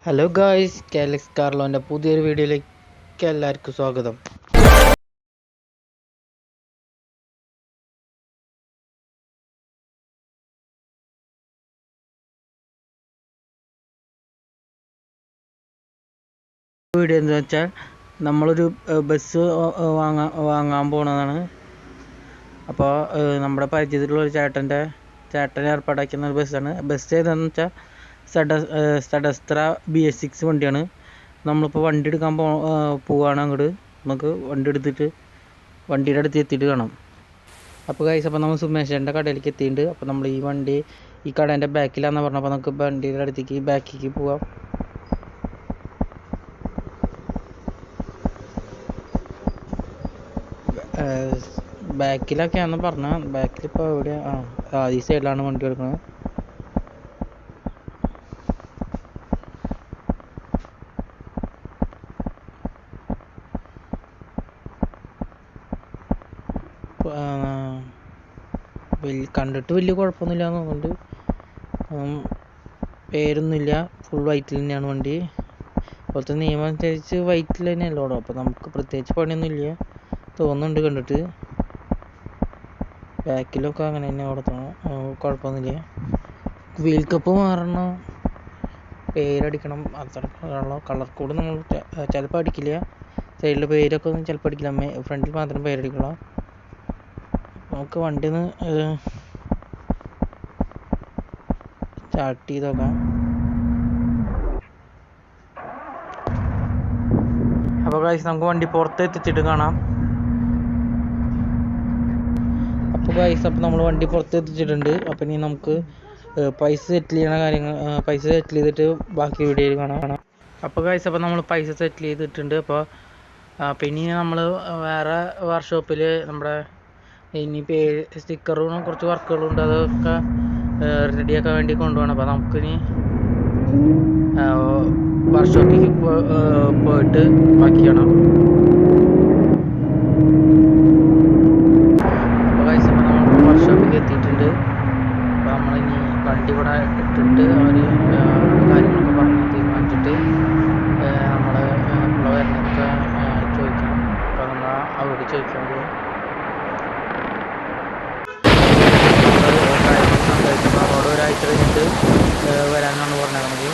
Hello guys, കാലക്സ് കാർലോൻ്റെ പുതിയൊരു വീഡിയോയിലേക്ക് എല്ലാവർക്കും സ്വാഗതം. വീഡിയോ എന്താ വെച്ചാൽ നമ്മളൊരു ബസ് വാങ്ങാൻ പോണതാണ്. അപ്പോൾ നമ്മുടെ പരിചയത്തിലുള്ള ഒരു ചേട്ടൻ ഏർപ്പാടാക്കുന്ന ഒരു ബസ്സാണ്. ബസ് ഏതാണെന്ന് വെച്ചാൽ സഡസ്ത്ര BS6 വണ്ടിയാണ്. നമ്മളിപ്പോൾ വണ്ടി എടുക്കാൻ പോവുകയാണ് അങ്ങോട്ട്. നമുക്ക് വണ്ടിയുടെ അടുത്ത് എത്തിയിട്ട് കാണാം. അപ്പോൾ ഗൈസ്, അപ്പോൾ നമ്മൾ സുമേഷൻ്റെ കടയിലേക്ക് എത്തിയിട്ടുണ്ട്. അപ്പോൾ നമ്മൾ ഈ കടേൻ്റെ ബാക്കിലാണെന്ന് പറഞ്ഞപ്പോൾ നമുക്ക് വണ്ടിയുടെ അടുത്തേക്ക് ബാക്കിലേക്ക് പോവാം. ബാക്കിലൊക്കെയാണെന്ന് പറഞ്ഞാൽ ബാക്കിലിപ്പോൾ എവിടെയാണ്? ഈ സൈഡിലാണ് വണ്ടി എടുക്കുന്നത്. കണ്ടിട്ട് വലിയ കുഴപ്പമൊന്നുമില്ല എന്നുണ്ട്. പേരൊന്നുമില്ല, ഫുൾ വൈറ്റിൽ തന്നെയാണ് വണ്ടി. ഇപ്പോഴത്തെ നിയമം അനുസരിച്ച് വൈറ്റിൽ തന്നെയല്ലോ. അപ്പോൾ നമുക്ക് പ്രത്യേകിച്ച് പണിയൊന്നുമില്ല തോന്നുന്നുണ്ട് കണ്ടിട്ട്. ബാക്കിലൊക്കെ അങ്ങനെ തന്നെ കൊടുക്കണം, കുഴപ്പമൊന്നുമില്ല. വീൽ കപ്പ് മാറണം, പേരടിക്കണം, അത്രയുള്ള കളർ കോഡ് നമ്മൾ ചിലപ്പോൾ അടിക്കില്ല. സൈഡിൽ പേരൊക്കെ ഒന്നും ചിലപ്പോൾ അടിക്കില്ല, ഫ്രണ്ടിൽ മാത്രം പേരടിക്കണം. നമുക്ക് വണ്ടി ഒന്ന് സ്റ്റാർട്ട് ചെയ്ത് നോക്കാം. അപ്പോൾ ഗൈസ്, നമുക്ക് വണ്ടി പുറത്ത് എത്തിച്ചിട്ട് കാണാം. അപ്പോൾ നമ്മൾ വണ്ടി പുറത്ത് എത്തിച്ചിട്ടുണ്ട്. അപ്പോൾ ഇനി നമുക്ക് പൈസ സെറ്റിൽ ചെയ്തിട്ട് ബാക്കി വീഡിയോയിൽ കാണാം. അപ്പോൾ ഗൈസ്, അപ്പോൾ നമ്മൾ പൈസ സെറ്റിൽ ചെയ്തിട്ടുണ്ട്. അപ്പോൾ പിന്നെ നമ്മൾ വേറെ വർക്ക്ഷോപ്പിൽ നമ്മുടെ ഇനി സ്റ്റിക്കറും കുറച്ച് വർക്കുകളും ഉണ്ട്. അതൊക്കെ റെഡിയാക്കാൻ വേണ്ടി കൊണ്ടുപോകണം. അപ്പോൾ നമുക്കിനി വർക്ക്ഷോപ്പിലേക്ക് പോയിട്ട് ബാക്കി ചെയ്യണം. അപ്പോൾ ഗൈസ്, അപ്പോൾ നമ്മൾ വർക്ക്ഷോപ്പിലേക്ക് എത്തിയിട്ടുണ്ട്. അപ്പോൾ നമ്മളിനി വണ്ടി ഇവിടെ ഇട്ടിട്ട് അവർ കാര്യങ്ങളൊക്കെ പറഞ്ഞ് തീരുമാനിച്ചിട്ട് നമ്മൾ വരുന്നതൊക്കെ ചോദിക്കണം. അപ്പോൾ നമ്മൾ അവരോട് ചോദിക്കാൻ പോകും. നമ്മളോട് ഒരാഴ്ച കഴിഞ്ഞിട്ട് വരാനാണ് പറഞ്ഞത്.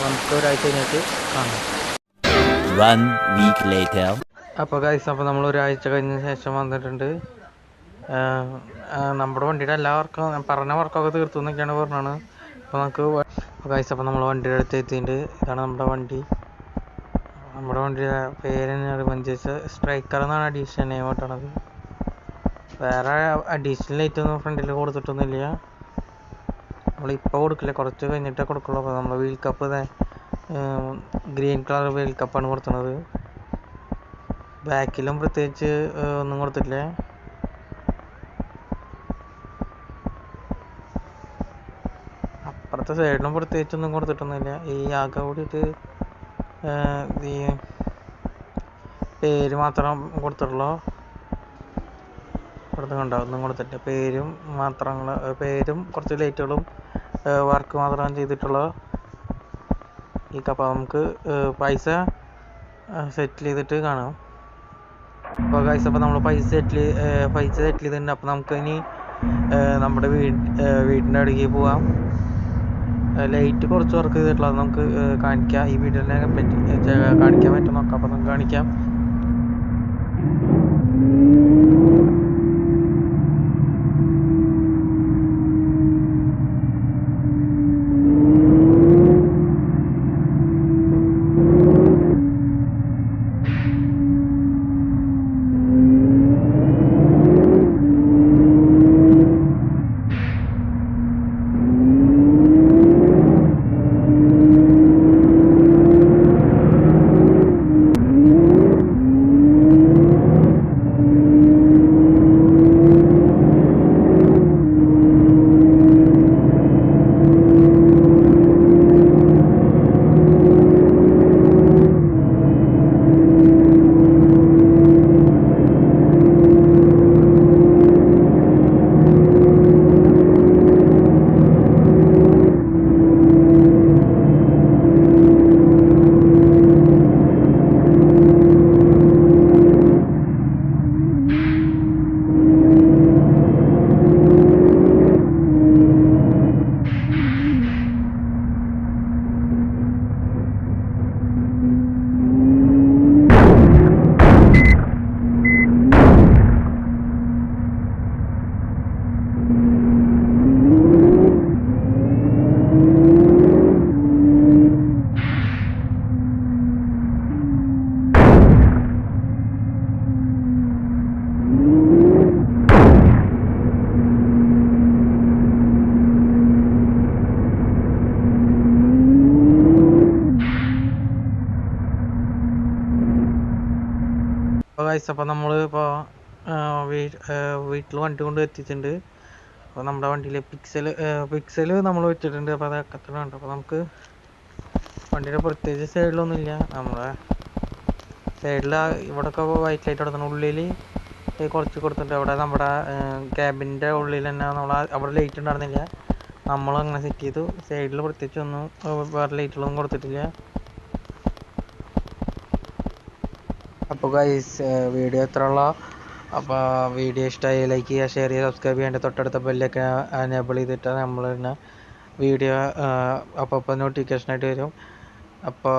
നമുക്ക് ഒരാഴ്ച കഴിഞ്ഞിട്ട് കാണാം. അപ്പോൾ ഗൈസ്, അപ്പോൾ നമ്മൾ ഒരാഴ്ച കഴിഞ്ഞ ശേഷം വന്നിട്ടുണ്ട്. നമ്മുടെ വണ്ടിയുടെ എല്ലാ വർക്കും പറഞ്ഞ വർക്കൊക്കെ തീർത്തു എന്നൊക്കെയാണ് പറഞ്ഞത്. അപ്പോൾ നമുക്ക് ഗൈസ്, അപ്പോൾ നമ്മൾ വണ്ടിയുടെ അടുത്ത് എത്തിയിട്ടുണ്ട്. ഇതാണ് നമ്മുടെ വണ്ടിയുടെ പേര് റിവഞ്ചേഴ്സ് സ്ട്രൈക്കർ എന്നാണ് അഡീഷണൽ നെയിം ആയിട്ടാണത്. വേറെ അഡീഷണൽ ലൈറ്റൊന്നും ഫ്രണ്ടിൽ കൊടുത്തിട്ടൊന്നുമില്ല. നമ്മളിപ്പോൾ കൊടുക്കില്ല, കുറച്ച് കഴിഞ്ഞിട്ടേ കൊടുക്കുള്ളൂ. അപ്പോൾ നമ്മൾ wheel cup green colour wheel കപ്പാണ് കൊടുക്കുന്നത്. ബാക്കിലും പ്രത്യേകിച്ച് ഒന്നും കൊടുത്തിട്ടില്ല. അപ്പുറത്തെ സൈഡിലും പ്രത്യേകിച്ചൊന്നും കൊടുത്തിട്ടൊന്നുമില്ല. ഈ ആകെ കൂടിയിട്ട് ഈ പേര് മാത്രം കൊടുത്തിട്ടുള്ളൂ. കണ്ടോ, ഒന്നും കൊടുത്തിട്ടില്ല. പേരും കുറച്ച് ലൈറ്റുകളും വർക്ക് മാത്രമാണ് ചെയ്തിട്ടുള്ളൂ ഈ കപ്പ. നമുക്ക് പൈസ സെറ്റിൽ ചെയ്തിട്ട് കാണാം. അപ്പോൾ ഗൈസ്, അപ്പോൾ നമ്മൾ പൈസ സെറ്റിൽ ചെയ്തിട്ടുണ്ട്. അപ്പോൾ നമുക്ക് ഇനി നമ്മുടെ വീടിൻ്റെ അടുത്തേക്ക് പോവാം. ലൈറ്റ് കുറച്ച് വർക്ക് ചെയ്തിട്ടുള്ളത് നമുക്ക് കാണിക്കാം. ഈ വീഡിയോനെ പറ്റി കാണിക്കാൻ പറ്റും നോക്കാം. അപ്പോൾ നമുക്ക് കാണിക്കാം. ഗൈസ്, അപ്പോൾ നമ്മൾ ഇപ്പോൾ വീട്ടിൽ വണ്ടി കൊണ്ട് എത്തിയിട്ടുണ്ട്. അപ്പോൾ നമ്മുടെ വണ്ടിയിൽ പിക്സൽ നമ്മൾ വെച്ചിട്ടുണ്ട്. അപ്പോൾ അത് അക്കത്തിലുണ്ട്. അപ്പോൾ നമുക്ക് വണ്ടിയുടെ പ്രത്യേകിച്ച് സൈഡിലൊന്നുമില്ല. നമ്മുടെ സൈഡിൽ ഇവിടെയൊക്കെ വൈറ്റ് ലൈറ്റ് കൊടുക്കണം. ഉള്ളിൽ കുറച്ച് കൊടുത്തിട്ടുണ്ട്. അവിടെ നമ്മുടെ ക്യാബിൻ്റെ ഉള്ളിൽ തന്നെ നമ്മൾ അവിടെ ലൈറ്റ് ഉണ്ടായിരുന്നില്ല, നമ്മളങ്ങനെ സെറ്റ് ചെയ്തു. സൈഡിൽ പ്രത്യേകിച്ചൊന്നും വേറെ ലൈറ്റുകളൊന്നും കൊടുത്തിട്ടില്ല. അപ്പോൾ ഗൈസ്, വീഡിയോ എത്ര ഉള്ള. അപ്പോൾ വീഡിയോ ഇഷ്ടമായി ലൈക്ക് ചെയ്യുക, ഷെയർ ചെയ്യുക, സബ്സ്ക്രൈബ് ചെയ്യേണ്ട. തൊട്ടടുത്ത ബെല്ലൊക്കെ എനേബിൾ ചെയ്തിട്ട് നമ്മൾ തന്നെ വീഡിയോ അപ്പോൾ നോട്ടിഫിക്കേഷനായിട്ട് വരും. അപ്പോൾ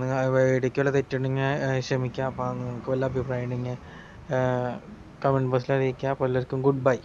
നിങ്ങൾ വീഡിയോയ്ക്ക് വല്ല തെറ്റുണ്ടെങ്കിൽ ക്ഷമിക്കുക. അപ്പോൾ നിങ്ങൾക്ക് വല്ല അഭിപ്രായം ഉണ്ടെങ്കിൽ കമൻറ്റ് ബോക്സിൽ അറിയിക്കുക. അപ്പോൾ എല്ലാവർക്കും ഗുഡ് ബൈ.